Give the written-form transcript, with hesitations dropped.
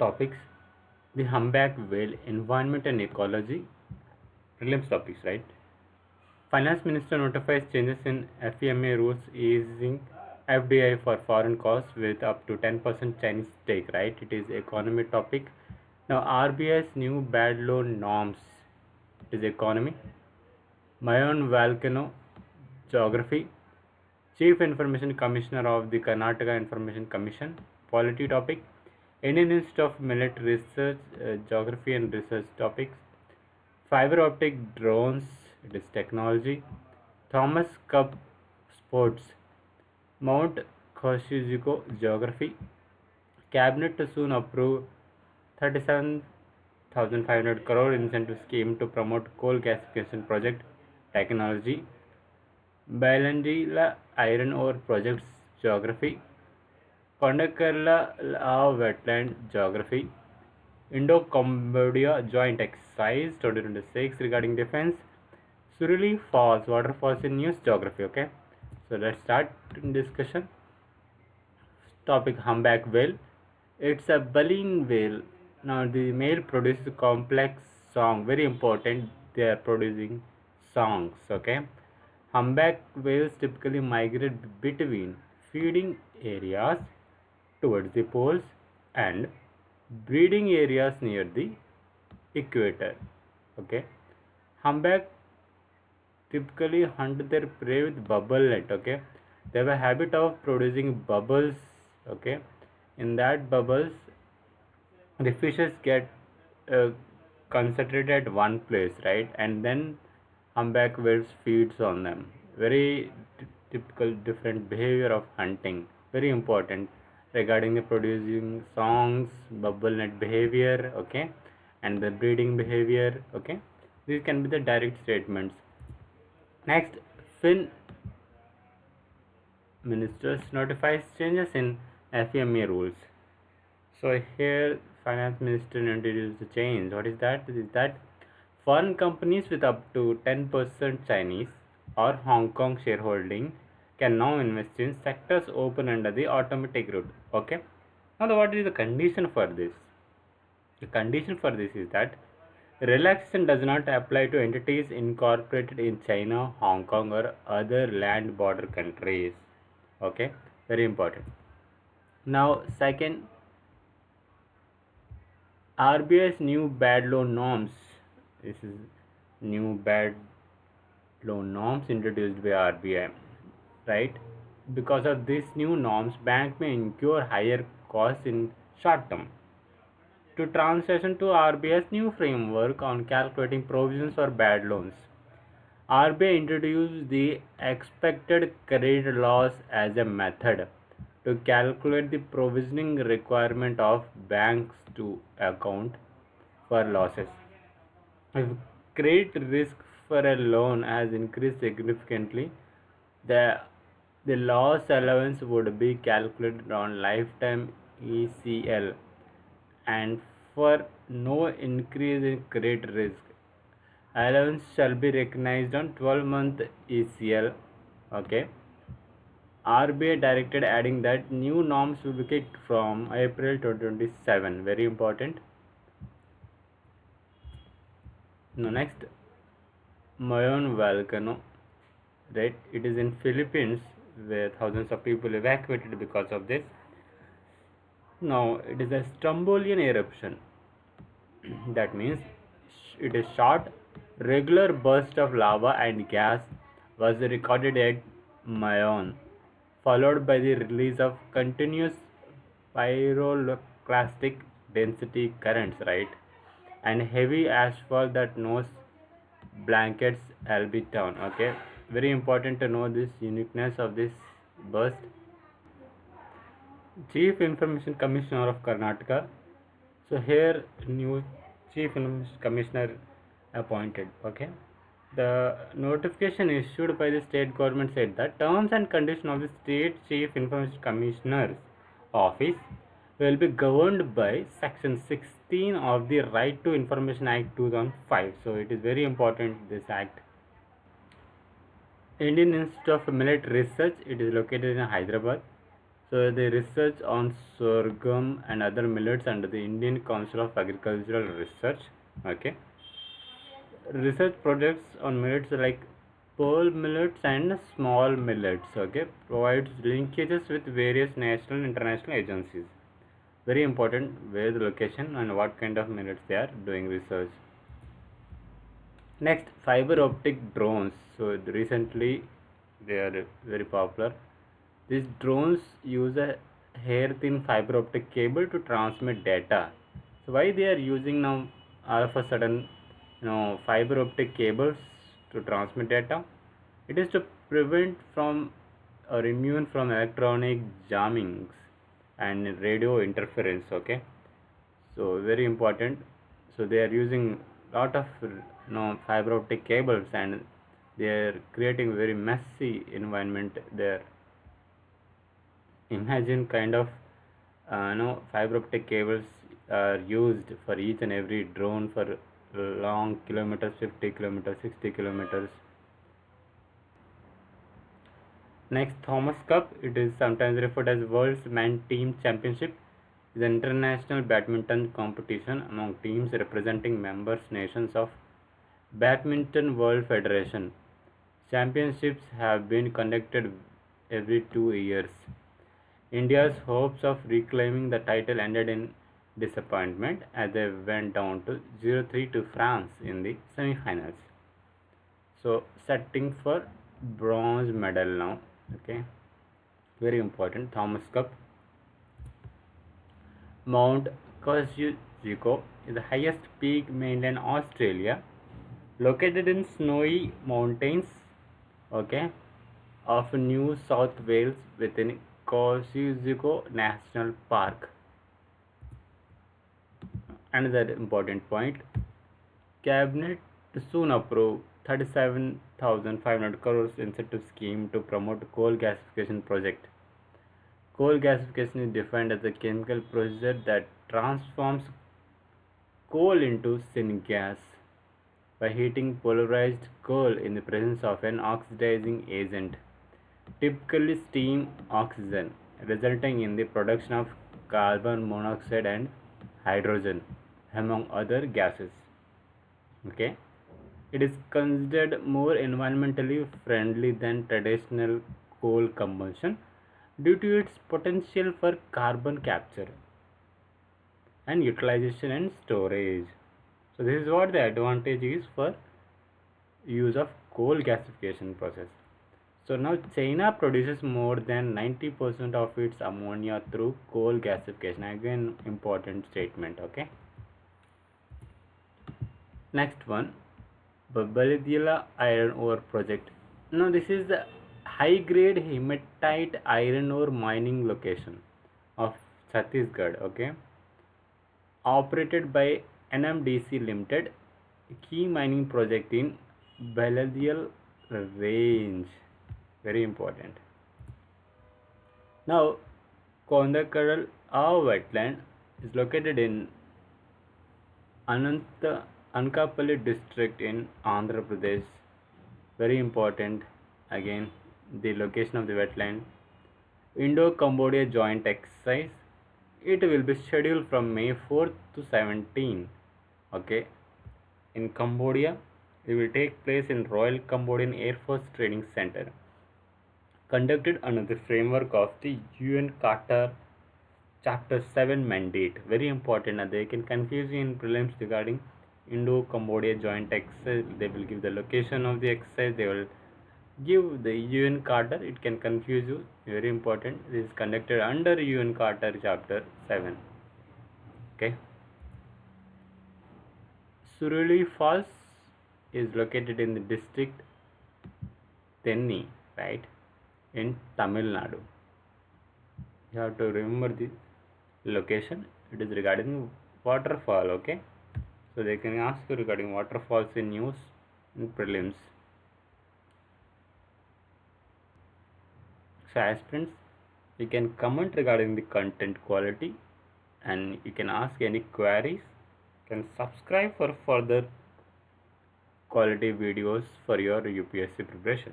topics: the humpback whale, environment and ecology, prelims topics, right? Finance Minister notifies changes in FEMA rules easing FDI for foreign costs with up to 10% Chinese stake, right? It is economy topic. Now RBI's new bad loan norms, it is economy. MAYON volcano, geography. Chief Information Commissioner of the Karnataka Information Commission, Polity topic. Indian Institute of Millet Research, Geography and Research topics. Fiber-optic drones, it is technology. Thomas Cup sports. Mount KOSCIUSZKO, geography. Cabinet to soon approve 37,500 crore incentive scheme to promote coal gasification project, technology. BAILADILA iron ore projects, geography. KONDAKARLA wetland, geography. INDO-CAMBODIA joint exercise 2026 regarding defense. SURULI falls, waterfalls in news, geography. Okay, so let's start discussion. Topic: humpback whale. It's a baleen whale. Now the male produces complex song. Very important. They are producing songs. Okay. Humpback whales typically migrate between feeding areas towards the poles and breeding areas near the equator. Okay. Humpback typically hunt their prey with bubble net. Okay. They have a habit of producing bubbles. Okay. In that bubbles, the fishes get concentrated at one place, right? And then humpback whales feeds on them. Very typical different behavior of hunting. Very important regarding the producing songs, bubble net behavior, okay, and the breeding behavior, okay. These can be the direct statements. Next, Ministers notifies changes in FEMA rules. So here Finance Minister introduced the change. What is that? Is that foreign companies with up to 10% Chinese or Hong Kong shareholding can now invest in sectors open under the automatic route. Okay. Now what is the condition for this? The condition for this is that relaxation does not apply to entities incorporated in China, Hong Kong or other land border countries. Okay. Very important. Now second, RBI's new bad loan norms. This is new bad loan norms introduced by RBI, right? Because of these new norms, bank may incur higher costs in short term. To transition to RBI's new framework on calculating provisions for bad loans, RBI introduced the expected credit loss as a method to calculate the provisioning requirement of banks to account for losses. If credit risk for a loan has increased significantly, the loss allowance would be calculated on lifetime ECL, and for no increase in credit risk, allowance shall be recognized on 12-month ECL. Okay. RBI directed, adding that new norms will be kicked from April 2027. Very important. Now next, MAYON volcano, right? It is in Philippines where thousands of people evacuated because of this. Now it is a Strombolian eruption. That means it is short, regular burst of lava and gas was recorded at MAYON, followed by the release of continuous pyroclastic density currents, right? And heavy asphalt that knows blankets Albi town. Okay, very important to know this uniqueness of this burst. Chief Information Commissioner of Karnataka. So here new Chief Information Commissioner appointed. Okay, the notification issued by the state government said that terms and conditions of the state Chief Information Commissioner's office will be governed by Section 16 of the Right to Information Act 2005. So it is very important, this act. Indian Institute of Millet Research, it is located in Hyderabad. So they research on sorghum and other millets under the Indian Council of Agricultural Research. Okay. Research projects on millets like pearl millets and small millets. Okay, provides linkages with various national and international agencies. Very important where the location and what kind of millets they are doing research. Next, fiber optic drones. So recently they are very popular. These drones use a hair thin fiber optic cable to transmit data. So why they are using now all of a sudden fiber optic cables to transmit data? It is to prevent from or immune from electronic jammings and radio interference. Okay, so very important. So they are using lot of fiber optic cables, and they are creating very messy environment there. Imagine kind of fiber optic cables are used for each and every drone for long kilometers, 50 kilometers, 60 kilometers. Next, Thomas Cup, it is sometimes referred as World's Man Team Championship, is an international badminton competition among teams representing members nations of Badminton World Federation. Championships have been conducted every 2 years. India's hopes of reclaiming the title ended in disappointment as they went down to 0-3 to France in the semi-finals. So setting for bronze medal now. Okay, very important. Thomas Cup. Mount KOSCIUSZKO is the highest peak mainland Australia, located in snowy mountains, okay, of New South Wales within KOSCIUSZKO National Park. Another important point, Cabinet soon approved 37,500 crores incentive scheme to promote coal gasification project. Coal gasification is defined as a chemical procedure that transforms coal into syngas by heating polarized coal in the presence of an oxidizing agent, typically steam oxygen, resulting in the production of carbon monoxide and hydrogen, among other gases. Okay, it is considered more environmentally friendly than traditional coal combustion due to its potential for carbon capture and utilization and storage. So this is what the advantage is for use of coal gasification process. So now China produces more than 90% of its ammonia through coal gasification. Again, important statement. Okay. Next one, BAILADILA iron ore project. Now this is the high grade hematite iron ore mining location of Chhattisgarh. Okay, operated by NMDC Limited, a key mining project in BAILADILA range. Very important. Now, KONDAKARLA wetland is located in Ankampally district in Andhra Pradesh. Very important. Again, the location of the wetland. Indo-Cambodia joint exercise. It will be scheduled from May 4th to 17th. Okay, in Cambodia, it will take place in Royal Cambodian Air Force Training Center, conducted under the framework of the UN Charter Chapter 7 mandate. Very important. They can confuse you in prelims regarding Indo-Cambodia joint exercise. They will give the location of the exercise. They will give the UN Charter. It can confuse you. Very important. This is conducted under UN Charter Chapter 7. Okay. Suruli Falls is located in the district Tenni, right, in Tamil Nadu. You have to remember the location. It is regarding waterfall. Okay, so they can ask you regarding waterfalls in news in prelims. So aspirants, you can comment regarding the content quality, and you can ask any queries. You can subscribe for further quality videos for your UPSC preparation.